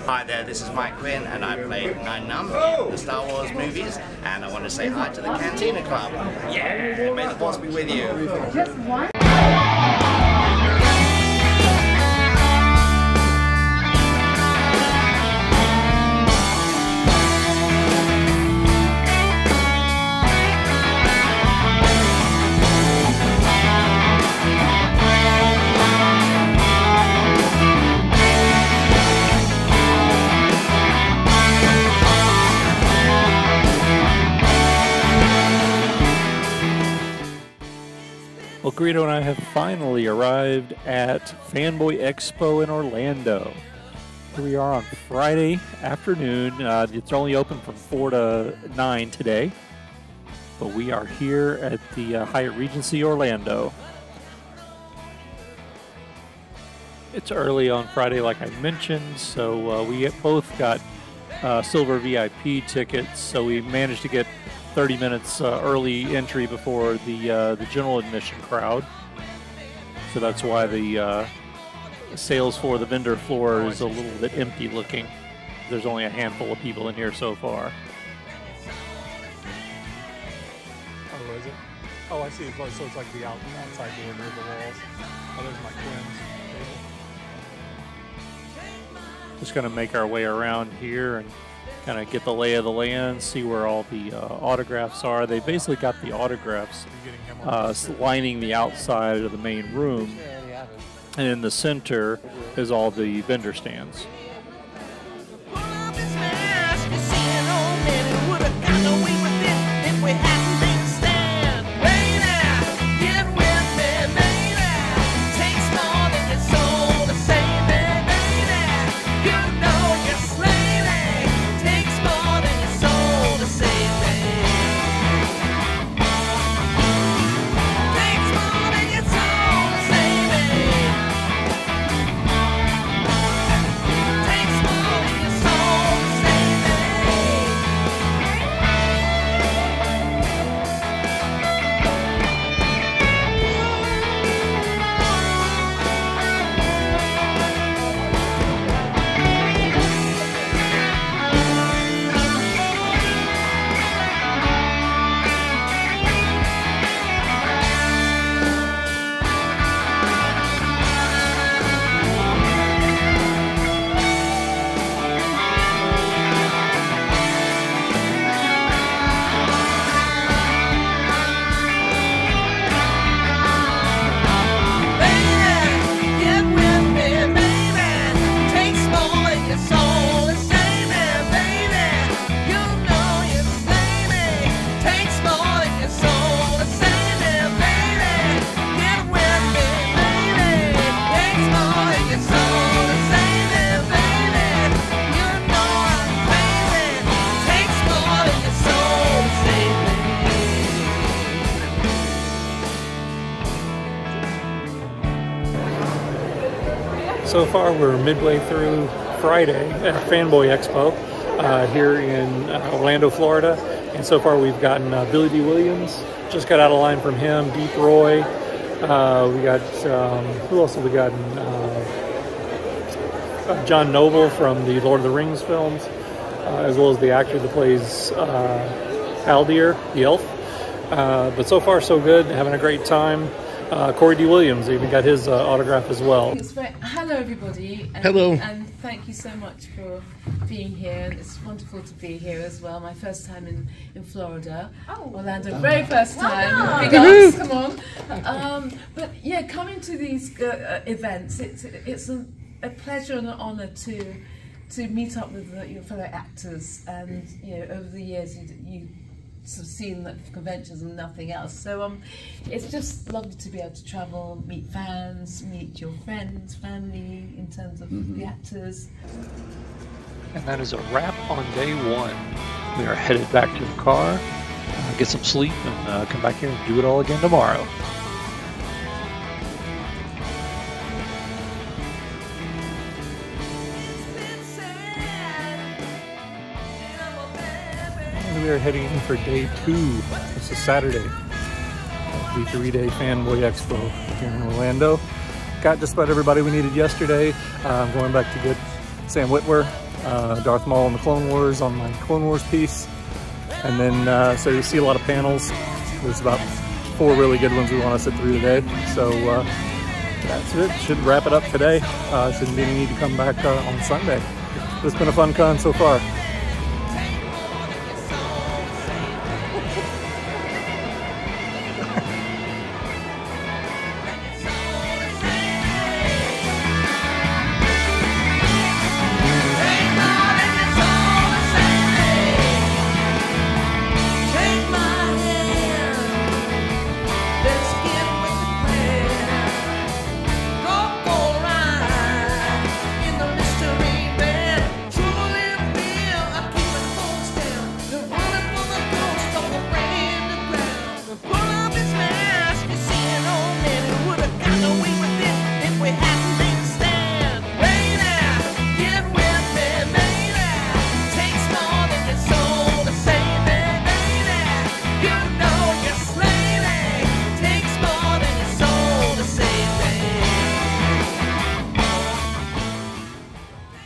Hi there, this is Mike Quinn, and I played Nine Numb in the Star Wars movies, and I want to say hi to the Cantina Club. Yeah, may the force be with you. Just one. Well, Greedo and I have finally arrived at Fanboy Expo in Orlando. Here we are on Friday afternoon. It's only open from 4 to 9 today, but we are here at the Hyatt Regency Orlando. It's early on Friday, like I mentioned, so we both got silver VIP tickets, so we managed to get 30 minutes early entry before the general admission crowd. So that's why the sales for the vendor floor is a little bit empty looking. There's only a handful of people in here so far. Oh, is it? Oh, I see. So it's like the outside door near the walls. Oh, there's Mike Quinn's table. Just gonna make our way around here and kind of get the lay of the land, see where all the autographs are. They basically got the autographs lining the outside of the main room, and in the center is all the vendor stands. So far, we're midway through Friday at Fanboy Expo here in Orlando, Florida. And so far, we've gotten Billy D. Williams. Just got out of line from him. Deep Roy. We got, who else have we gotten? John Noble from the Lord of the Rings films, as well as the actor that plays Haldir, the elf. But so far, so good. Having a great time. Corey D. Williams even got his autograph as well. Hello everybody. Hello. And thank you so much for being here. And it's wonderful to be here as well. My first time in Florida. Oh. Orlando, very first time. Big ups, come on. But yeah, coming to these events, it's a pleasure and an honour to meet up with your fellow actors. And you know, over the years you sort of seen the conventions and nothing else. So it's just lovely to be able to travel, meet fans, meet your friends, family, in terms of the actors. And that is a wrap on day one. We are headed back to the car, get some sleep, and come back here and do it all again tomorrow. We are heading in for day 2. This is Saturday. The 3-day Fanboy Expo here in Orlando. Got just about everybody we needed yesterday. I'm going back to get Sam Witwer Darth Maul and the Clone Wars on my Clone Wars piece. And then, so you see a lot of panels. There's about 4 really good ones we want to sit through today. So that's it. Should wrap it up today. Shouldn't be any need to come back on Sunday. It's been a fun con so far.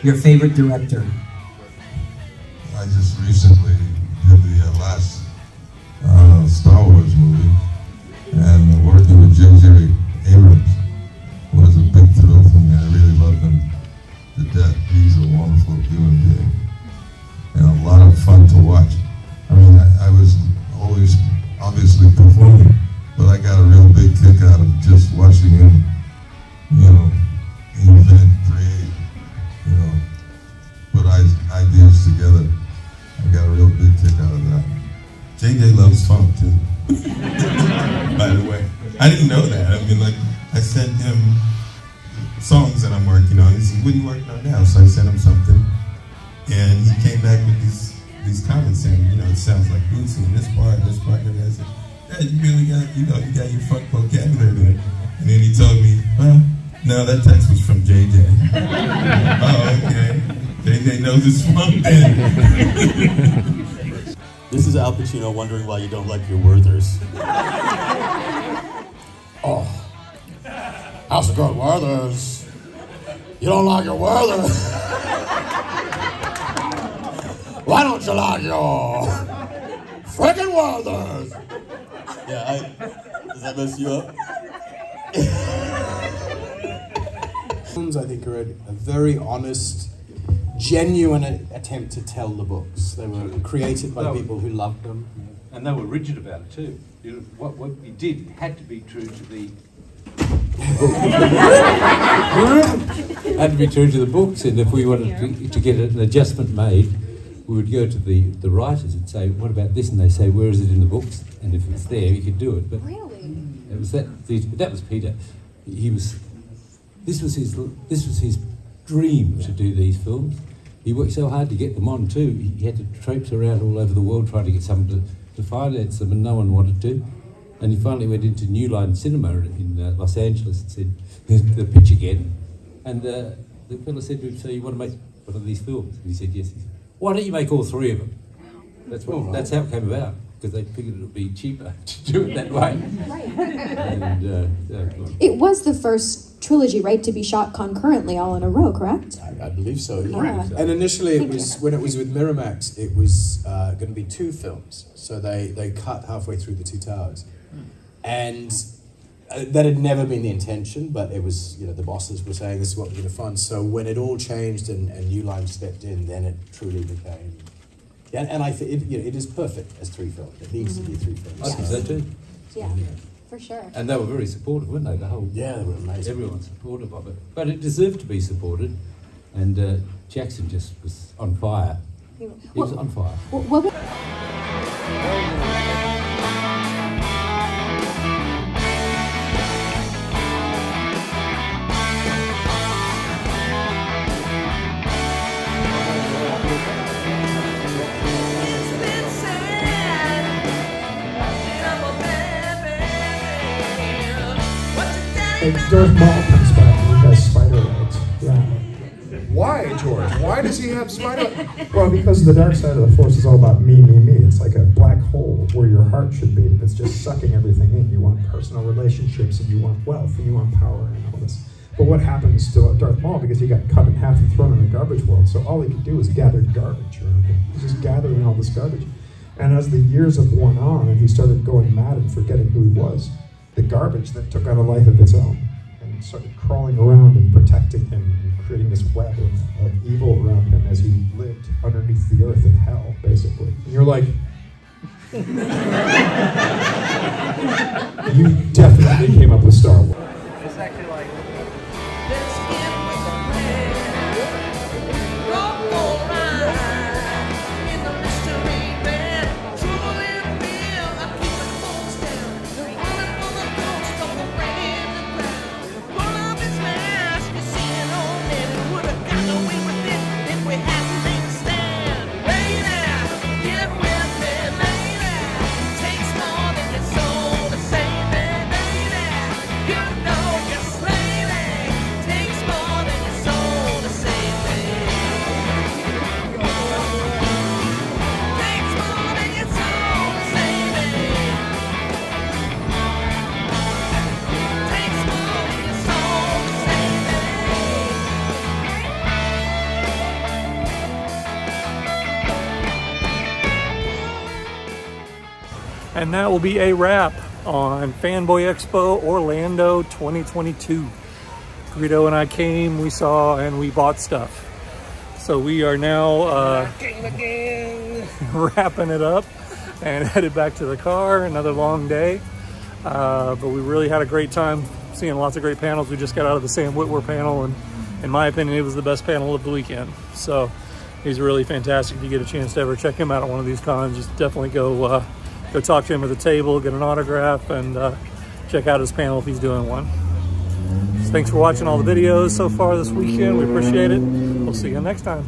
Your favorite director? I just recently did the last Star Wars movie, and working with J.J. Abrams was a big thrill for me. I really loved him to death. He's a wonderful human being, and a lot of fun to watch. I mean, I was always obviously performing, but I got a real big kick out of just watching him, you know, invent, create, you know, put ideas together. I got a real big kick out of that. JJ loves funk too, by the way. I didn't know that. I mean, like, I sent him songs that I'm working on. He said, what are you working on now? So I sent him something, and he came back with these comments saying, you know, it sounds like Bootsy in this part, and I said, yeah, you really got, you know, you got your funk vocabulary there. And then he told me, well, no, that text was from JJ. Oh, okay. JJ knows his funk then. This is Al Pacino wondering why you don't like your Werthers. Oh, how's it going, Werthers? You don't like your Werthers? Why don't you like your frickin' Werthers? Yeah, does that mess you up? I think are a very honest, genuine attempt to tell the books. They were created by people who loved them. And they were rigid about it too. What you did had to be true to the had to be true to the books, and if we wanted to get an adjustment made, we would go to the writers and say, what about this? And they say, where is it in the books? And if it's there, you could do it. But really? It was that was Peter. This was his dream to do these films. He worked so hard to get them on too. He had to traipse around all over the world trying to get someone to finance them, and no one wanted to. And he finally went into New Line Cinema in Los Angeles and said, here's the pitch again. And the fellow said to him, so you want to make one of these films? And he said, yes. He said, why don't you make all 3 of them? That's how it came about, because they figured it would be cheaper to do it that way. And, it was the first trilogy, right, to be shot concurrently all in a row, correct? I believe so, yeah. And initially, when it was with Miramax, it was going to be 2 films. So they cut halfway through the 2 towers. And that had never been the intention, but it was, you know, the bosses were saying this is what we're going to fund. So when it all changed and New Line stepped in, then it truly became... Yeah, and I think it is perfect as 3 films. It needs to be 3 films. I think so too. Yeah, for sure. And they were very supportive, weren't they? The whole they were amazing. Everyone supportive of it, but it deserved to be supported. And Jackson just was on fire. He was on fire. Darth Maul comes back and he has spider legs. Yeah. Why, George? Why does he have spider? Well, because the dark side of the Force is all about me. It's like a black hole where your heart should be. It's just sucking everything in. You want personal relationships, and you want wealth, and you want power, and all this But what happens to Darth Maul, because he got cut in half and thrown in the garbage world, so all he could do was gather garbage around him. He's just gathering all this garbage. And as the years have worn on and he started going mad and forgetting who he was, the garbage then took on a life of its own and started crawling around and protecting him and creating this web of evil around him as he lived underneath the earth in hell, basically. And you're like, you definitely came up with Star Wars. It's actually like... And that will be a wrap on Fanboy Expo Orlando 2022. Greedo and I came, we saw, and we bought stuff. So we are now wrapping it up and headed back to the car. Another long day. But we really had a great time seeing lots of great panels. We just got out of the Sam Witwer panel, and in my opinion, it was the best panel of the weekend. So he's really fantastic. If you get a chance to ever check him out at one of these cons, just definitely go talk to him at the table, get an autograph, and check out his panel if he's doing one. So thanks for watching all the videos so far this weekend. We appreciate it. We'll see you next time.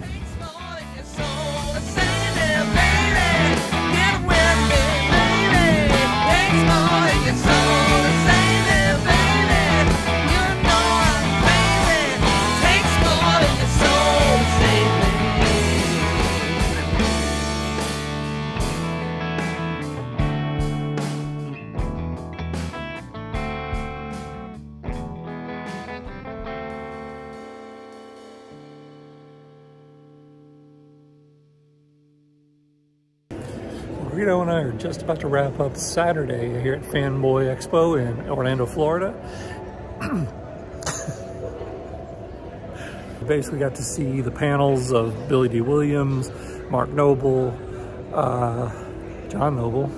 Greedo and I are just about to wrap up Saturday here at Fanboy Expo in Orlando, Florida. Basically got to see the panels of Billy D. Williams, Mark Noble, John Noble,